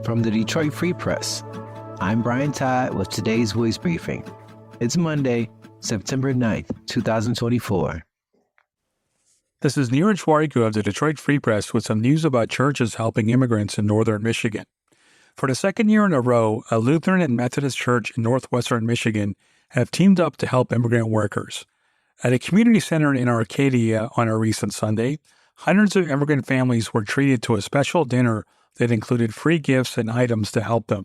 From the Detroit Free Press, I'm Brian Todd with today's Voice Briefing. It's Monday, September 9th, 2024. This is Neeraj Wariku of the Detroit Free Press with some news about churches helping immigrants in northern Michigan. For the second year in a row, a Lutheran and Methodist church in northwestern Michigan have teamed up to help immigrant workers. At a community center in Arcadia on a recent Sunday, hundreds of immigrant families were treated to a special dinner that included free gifts and items to help them.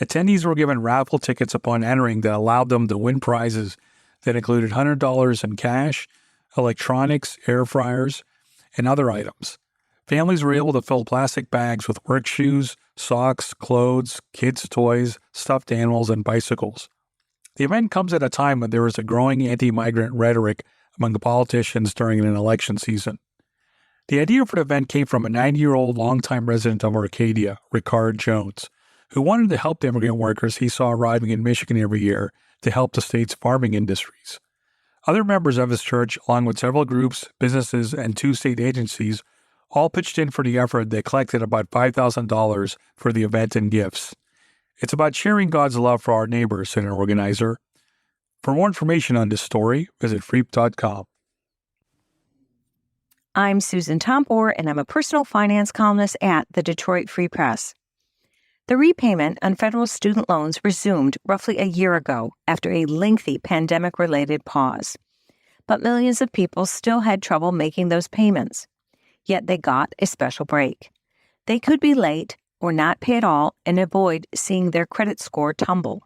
Attendees were given raffle tickets upon entering that allowed them to win prizes that included $100 in cash, electronics, air fryers, and other items. Families were able to fill plastic bags with work shoes, socks, clothes, kids' toys, stuffed animals, and bicycles. The event comes at a time when there is a growing anti-migrant rhetoric among the politicians during an election season. The idea for the event came from a 90-year-old longtime resident of Arcadia, Ricard Jones, who wanted to help the immigrant workers he saw arriving in Michigan every year to help the state's farming industries. Other members of his church, along with several groups, businesses, and 2 state agencies, all pitched in for the effort that collected about $5,000 for the event and gifts. It's about sharing God's love for our neighbors, said an organizer. For more information on this story, visit freep.com. I'm Susan Tompor, and I'm a personal finance columnist at the Detroit Free Press. The repayment on federal student loans resumed roughly a year ago after a lengthy pandemic-related pause. But millions of people still had trouble making those payments. Yet they got a special break. They could be late or not pay at all and avoid seeing their credit score tumble.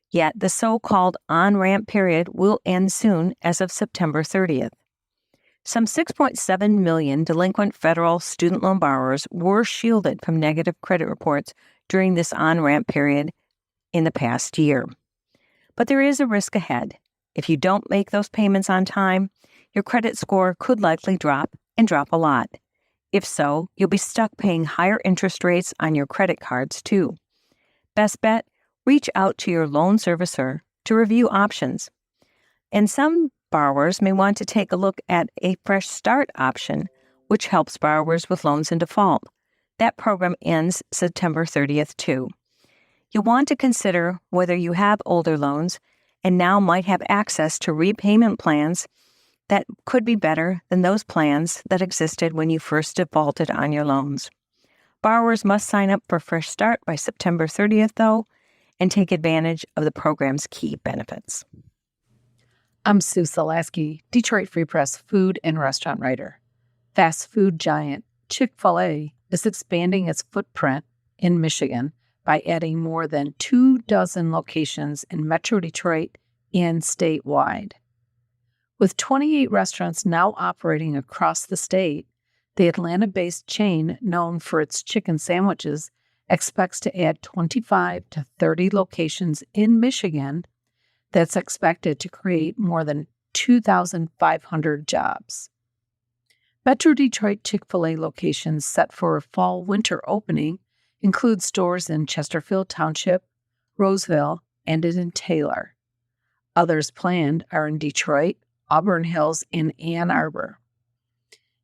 Yet the so-called on-ramp period will end soon as of September 30th. Some 6.7 million delinquent federal student loan borrowers were shielded from negative credit reports during this on-ramp period in the past year. But there is a risk ahead. If you don't make those payments on time, your credit score could likely drop and drop a lot. If so, you'll be stuck paying higher interest rates on your credit cards too. Best bet, reach out to your loan servicer to review options. And some borrowers may want to take a look at a Fresh Start option, which helps borrowers with loans in default. That program ends September 30th, too. You'll want to consider whether you have older loans and now might have access to repayment plans that could be better than those plans that existed when you first defaulted on your loans. Borrowers must sign up for Fresh Start by September 30th, though, and take advantage of the program's key benefits. I'm Sue Salaski, Detroit Free Press food and restaurant writer. Fast food giant Chick-fil-A is expanding its footprint in Michigan by adding more than 24 locations in Metro Detroit and statewide. With 28 restaurants now operating across the state, the Atlanta-based chain, known for its chicken sandwiches, expects to add 25 to 30 locations in Michigan that's expected to create more than 2,500 jobs. Metro Detroit Chick-fil-A locations set for a fall-winter opening include stores in Chesterfield Township, Roseville, and in Taylor. Others planned are in Detroit, Auburn Hills, and Ann Arbor.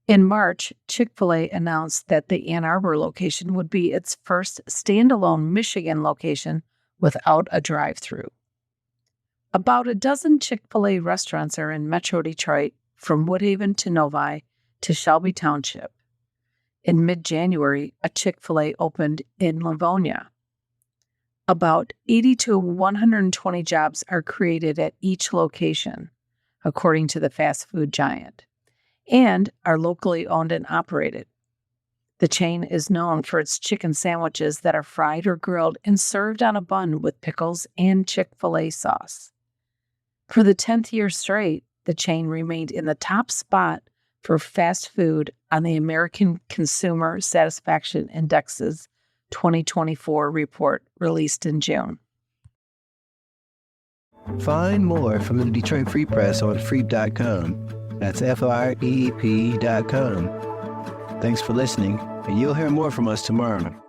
In March, Chick-fil-A announced that the Ann Arbor location would be its first standalone Michigan location without a drive-through. About a dozen Chick-fil-A restaurants are in Metro Detroit, from Woodhaven to Novi to Shelby Township. In mid-January, a Chick-fil-A opened in Livonia. About 80 to 120 jobs are created at each location, according to the fast food giant, and are locally owned and operated. The chain is known for its chicken sandwiches that are fried or grilled and served on a bun with pickles and Chick-fil-A sauce. For the 10th year straight, the chain remained in the top spot for fast food on the American Consumer Satisfaction Index's 2024 report released in June. Find more from the Detroit Free Press on freep.com. That's FREP.com. Thanks for listening, and you'll hear more from us tomorrow.